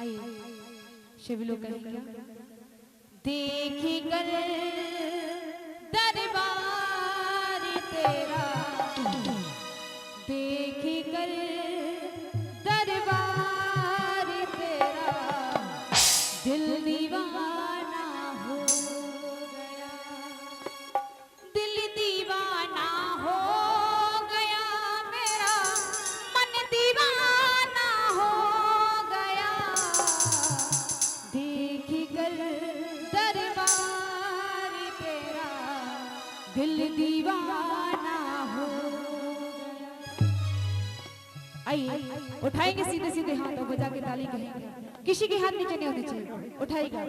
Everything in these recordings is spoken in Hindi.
शिव लोग कहेंगे देखी कर दरबार तेरा, देखी कर दरबार तेरा, दिल दीवाना हो गया, दिल दीवाना हो गया, मेरा मन दीवाना हो गया, देखी कर दरबार तेरा, दिल दीवाना हो गया। आइए उठाएंगे सीधे सीधे हाथ और बजा के ताली कहेंगे, किसी के हाथ नीचे नहीं होने चाहिए, उठाएगा।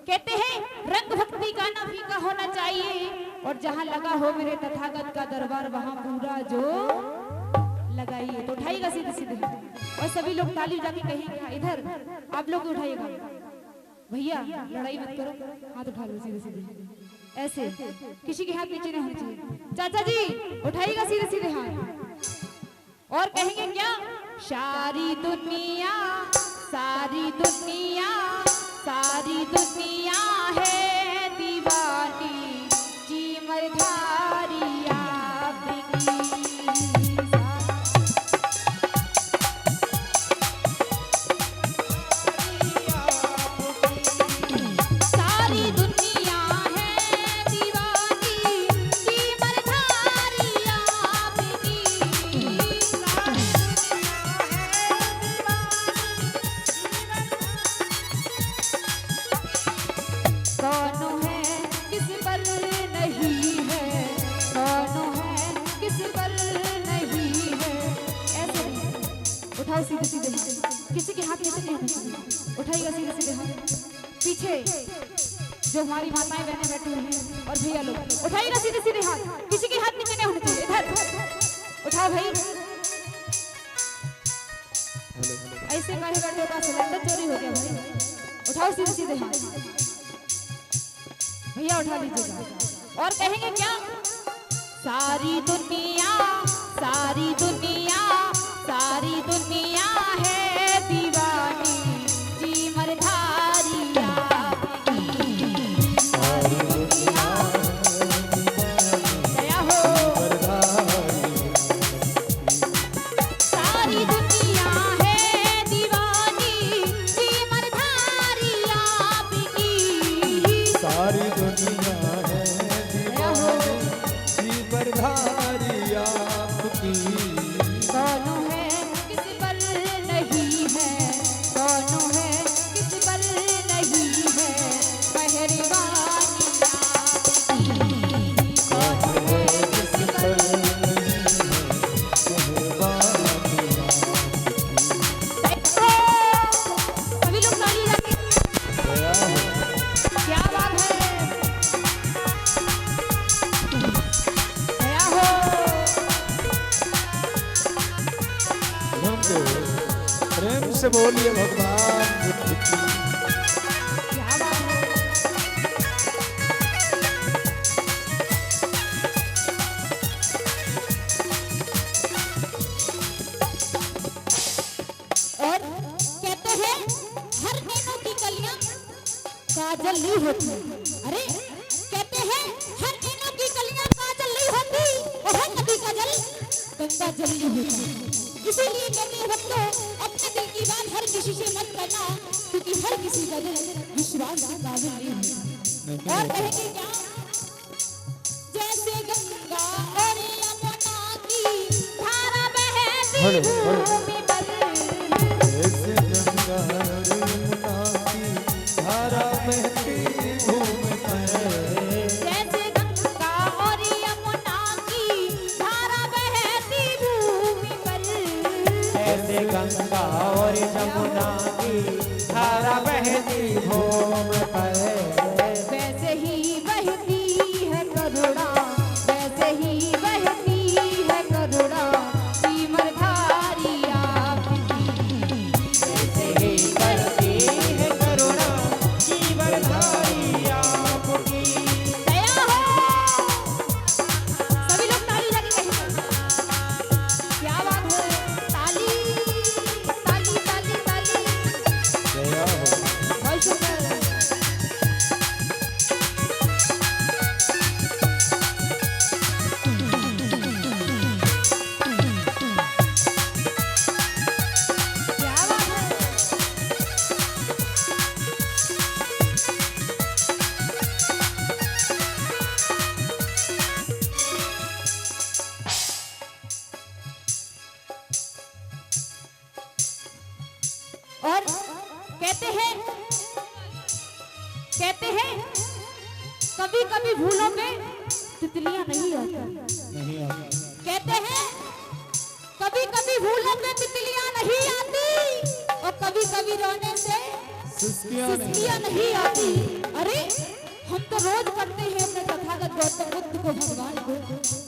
कहते हैं रंग भक्ति का ना फीका होना चाहिए, और जहां लगा हो मेरे तथागत का दरबार वहां पूरा जो लगाइए। तो उठाइएगा सीधे सीधे और सभी लोग ताली बजा के कहेंगे। इधर आप लोग उठाइएगा, भैया लड़ाई मत करो, हाथ उठा लो सीधे सीधे ऐसे, किसी के हाथ नीचे नहीं होने चाहिए। चाचा जी उठाइएगा सीधे सीधे हाथ और कहेंगे क्या, सारी दुनिया, सारी दुनिया, सारी दुनिया है दीवानी, चीमरधारी आपकी, सारी दुनिया है दीवानी, चीमरधारी आपकी, कौन है किस पर नहीं है, कौन है किस पर नहीं है, ऐसे उठाओ सीधे सीधे, किसी के हाथ नीचे नहीं होने चाहिए, उठाइएगा सीधे सीधे हाथ। पीछे जो हमारी माताएं बहनें बैठी हुई हैं और भैया लोग, उठाइएगा सीधे सीधे हाथ, किसी के हाथ नीचे नहीं होने चाहिए। इधर उठाओ भाई, ऐसे काहे बैठे का सिलेंडर चोरी हो गया भाई, उठाओ सीधे सीधे हाथ भैया, उठा लीजिएगा और कहेंगे क्या, सारी दुनिया, सारी दुनिया, सारी दुनिया है दीवानी, चीमरधारी आपकी, सारी दुनिया दया हो, सारी दुनिया है दीवानी, चीमरधारी आपकी, सारी दुनिया है दीवानी, चीमरधारी आपकी, कौन है किस पर नहीं है, कौन है किस पर नहीं है, मेहरबानी आपकी, कौन है किस पर मेहरबानी सभी लोग ताली बजाएंगे। दया हो, क्या बात है, दया हो, प्रेम से बोलिए भगवान बुद्ध की। क्या बात है। और कहते हैं हर नैनों की कलियां काजल नहीं होती, अरे कहते हैं हर नैनों की कलियां काजल नहीं होती, और हर नदी का जल गंगा जल नहीं होता। इसीलिए कहते हैं बच्चों, अपने दिल की बात हर किसी से मत करना, क्योंकि हर किसी का दिल विश्वास के काबिल नहीं होता। और कहेंगे क्या, जैसे गंगा और यमुना की धारा बहती भूमि पर, ऐसे गंगा और यमुना की धारा बहती भूमि पर, जैसे गंगा और यमुना की धारा बहती भूमि पर, ऐसे गंगा और यमुना की धारा बहती भूमि पर, वैसे ही बहती है करुणा, वैसे ही बहती है करुणा, चीमरधारी आपकी, ऐसे ही बहती है करुणा, चीमरधारी आपकी, दया हो। सभी लोग ताली लगा के कहेंगे, क्या बात है, ताली ताली ताली ताली, कहते हैं कभी कभी भूलों पे तितलियां नहीं आती। नहीं आती। कहते हैं कभी कभी भूलों पे तितलियां नहीं आती और कभी कभी रोने से सिसकियां नहीं आती। अरे हम तो रोज करते हैं अपने तथागत गौतम बुद्ध को भगवान को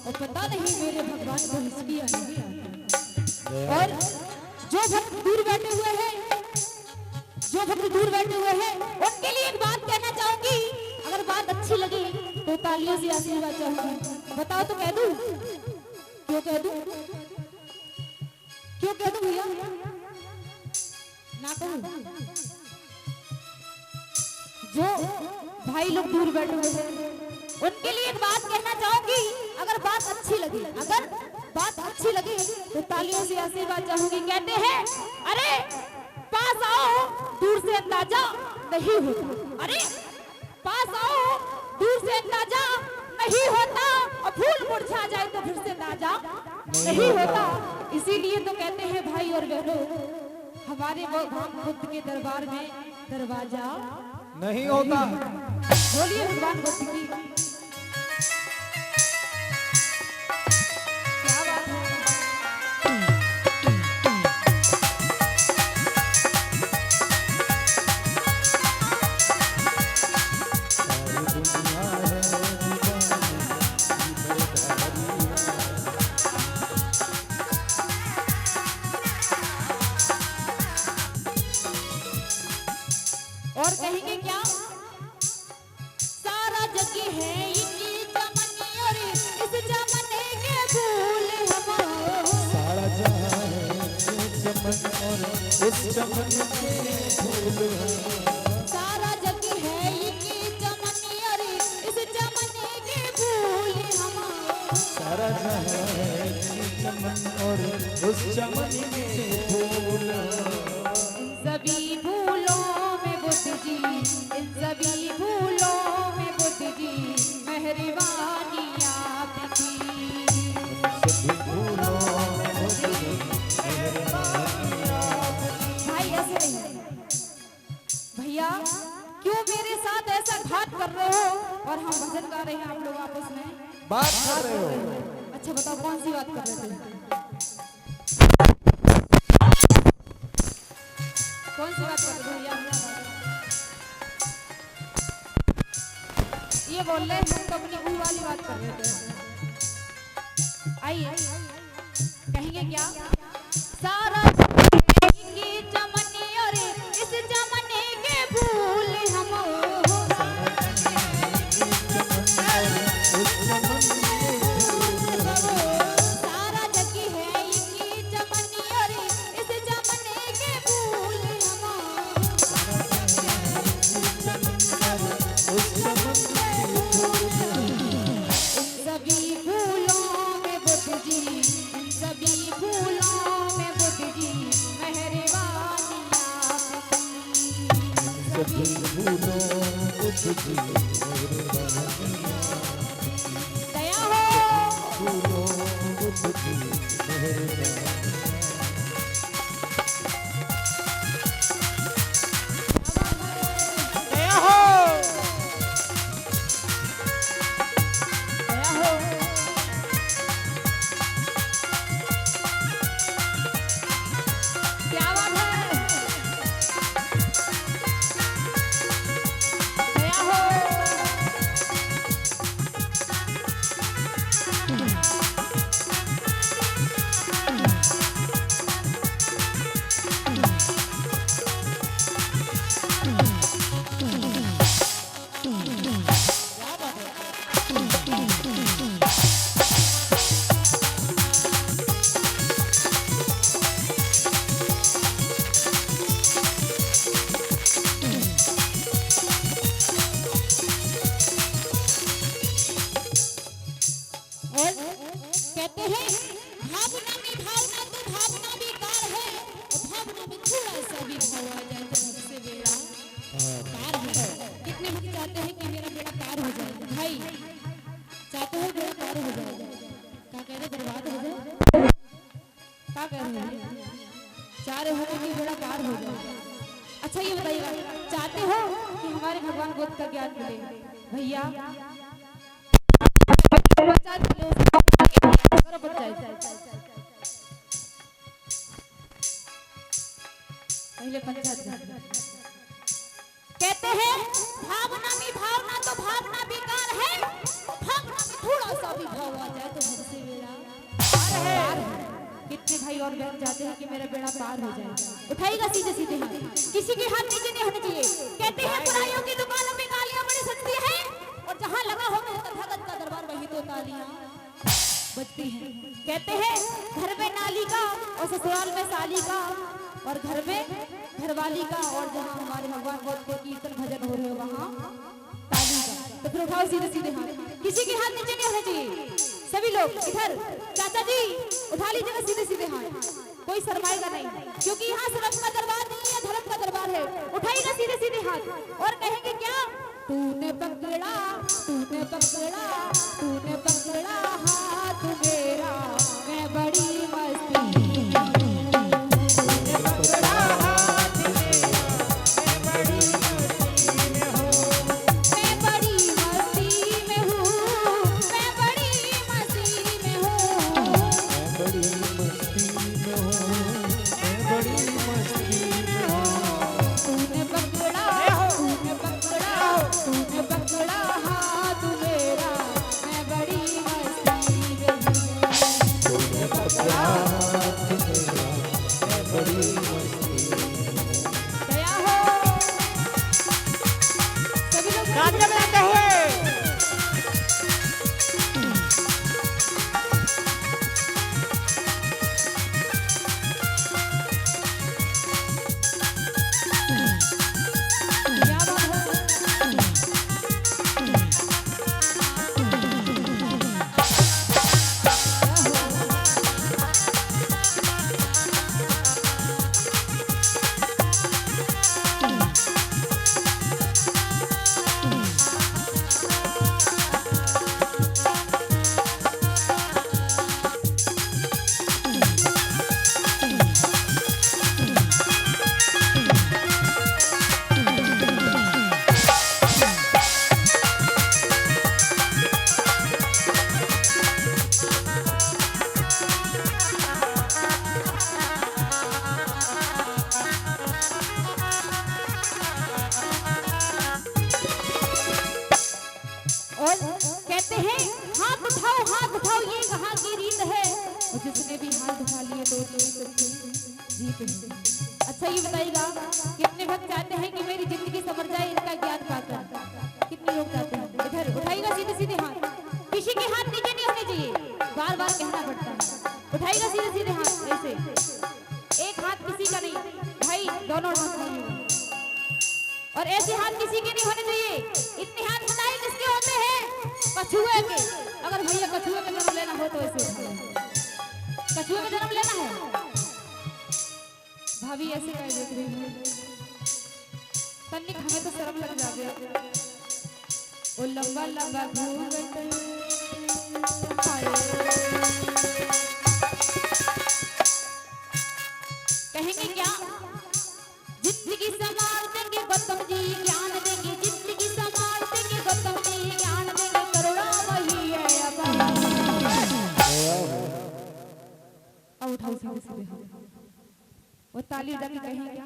और पता नहीं मेरे भगवान को सिसकियां नहीं आती। और जो भक्त दूर बैठे हुए हैं उनके लिए एक बात कहना चाहूंगी। अगर बात अच्छी लगी तो तालियों से आशीर्वाद चाहूंगी। बताओ तो कह दूं? क्यों कह दूं भैया? ना कहूं? जो भाई लोग दूर बैठे हुए हैं उनके लिए एक बात कहना चाहूंगी। अगर बात अच्छी लगी तो तालियों से आशीर्वाद चाहूंगी। कहते हैं अरे पास आओ दूर से अंदाजा नहीं होता। अरे पास आओ दूर से अंदाजा नहीं होता और फूल मुरझा जाए तो फिर से ताजा नहीं होता। इसीलिए तो कहते हैं भाई और बहनों हमारे भगवान बुद्ध के दरबार में दरवाजा नहीं होता। बोलिए भगवान बुद्ध की क्या बात है। और कहेंगे क्या? सारा जग है इनकी चमन और इस चमन के फूल हम। सारा जहां है चमन और इस चमन के फूल हम। सारा जग है इनकी चमन और इस चमन के फूल हम। सारा जहां है चमन और उस चमन के फूल हम। सभी फूलों में बुद्ध जी, इन सभी फूलों में बुद्ध जी मेहरबानी आपकी। सभी फूलों में बुद्ध जी मेहरबानी आपकी। भाई ऐसे नहीं भैया, क्यों मेरे साथ ऐसा घात कर रहे हो? और हम भजन गा रहे हैं, आप लोग आपस में बात कर रहे हो। अच्छा बताओ कौन सी बात कर रहे थे? कौन सी बात कर रहे भैया? ये बोल रहे हम तो अपनी ऊ वाली बात कर रहे थे। आइए कहेंगे क्या? सारा की चमनी और इस चमने के फूल हम। सारा जग है इनकी चमनी और इस चमने के फूल हम। सभी फूलों में बुद्ध जी, सभी फूलों में बुद्ध जी मेहरबानी आपकी। सभी फूलों में बुद्ध जी मेहरबानी दया हो। फूलों में बुद्ध जी मेहरबानी। दया हो। दया हो। क्या बात है? दया हो। और कहते हैं भावना में भावना तो भावना बेकार है और भावना में थोड़ा सा भी भाव आ जाए तो मुझसे बेड़ा पार हो जाए। कितने लोग चाहते हैं कि मेरा बेड़ा पार हो जाए? भाई चाहते हो बेड़ा पार हो जाए? क्या कह रहे बर्बाद हो जाए? क्या कह रहे हैं? चाह रहे हो कि बेड़ा पार हो जाए? अच्छा ये बताइएगा, चाहते हो कि हमारे भगवान बुद्ध का ज्ञान मिले? भैया करो पहले पंचायत। कहते हैं भावना में भावना तो भावना बेकार है, भावना में थोड़ा सा भी भाव आ जाए तो हमसे बेड़ा पार है। कितने भाई और बहन चाहते हैं कि मेरा बेड़ा पार हो जाए? उठाइएगा सीधे सीधे हाथ, किसी के हाथ नीचे नहीं होने चाहिए। कहते हैं पराइयों की दुकानों में तालियां बड़ी सस्ती है, और जहां लगा हो मेरे तथागत का दरबार वहीं तो तालियां बजती हैं। कहते हैं घर में नाली का और ससुराल में साली का, और घर में घरवाली का, और जहां हमारे भगवान बुद्ध के कीर्तन भजन हो रहे हो वहां ताली का। तो फिर उठाओ सीधे सीधे हाथ, किसी के हाथ नीचे नहीं होने चाहिए। सभी लोग इधर, चाचा जी उठा लीजिएगा सीधे सीधे हाथ, कोई शर्माएगा नहीं, क्योंकि यहाँ शर्म का दरबार नहीं है, धर्म का दरबार है। उठाइएगा सीधे सीधे हाथ और कहेंगे क्या? तूने पकड़ा तूने पकड़ा तूने पकड़ा हाथ मेरा, मैं बड़ी मस्ती जिसने भी हाथ उठा लिए तो जीत है। अच्छा ये बताइएगा, कितने भक्त चाहते हैं कि मेरी जिंदगी संवर जाए इनका ज्ञान पाकर? कितने लोग चाहते हैं? इधर उठाइएगा सीधे सीधे हाथ, किसी के हाथ नीचे नहीं होने चाहिए, बार बार कहना पड़ता है। उठाइएगा सीधे सीधे हाथ, ऐसे एक हाथ किसी का नहीं भाई, दोनों हाथ नहीं, और ऐसे हाथ किसी के नहीं होने चाहिए। इतने हाथ बताइए किसके होते हैं? कछुए के। अगर भैया कछुए में जन्म लेना हो तो ऐसे कछुए में जन्म लेना है। भाभी ऐसे कह देख रही है, तनिक हमें तो शर्म लग जाए। ओ लंबा लंबा घूंघट कहेंगे क्या? जिंदगी संभाल देंगे गौतम जी, ज्ञान देंगे, जिंदगी संभाल देंगे गौतम जी, ज्ञान देंगे, करुणा वही है अब उठाओ सीधे सीधे वो ताली जाके कहेंगे,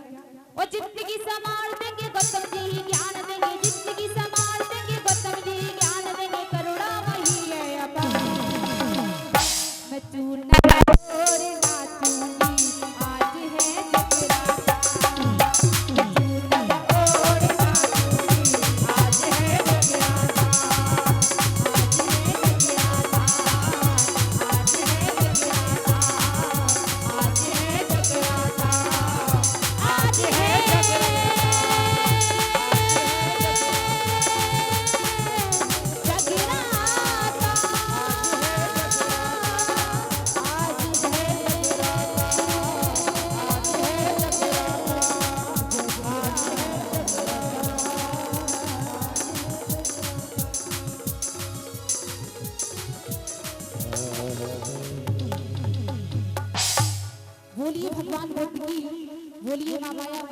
वो जिंदगी संभाल देंगे गौतम जी, ज्ञान देंगे, जिंदगी संभाल देंगे गौतम जी, ज्ञान देंगे, करुणा वही है अब मैं चूना और नाचूंगी आज है जगराता, चूना और नाचूंगी आज है जगराता, आज है जगराता, आज है जगराता, आज है जगराता, आज है बोलिए भगवान बुद्ध की, बोलिए माँ माया।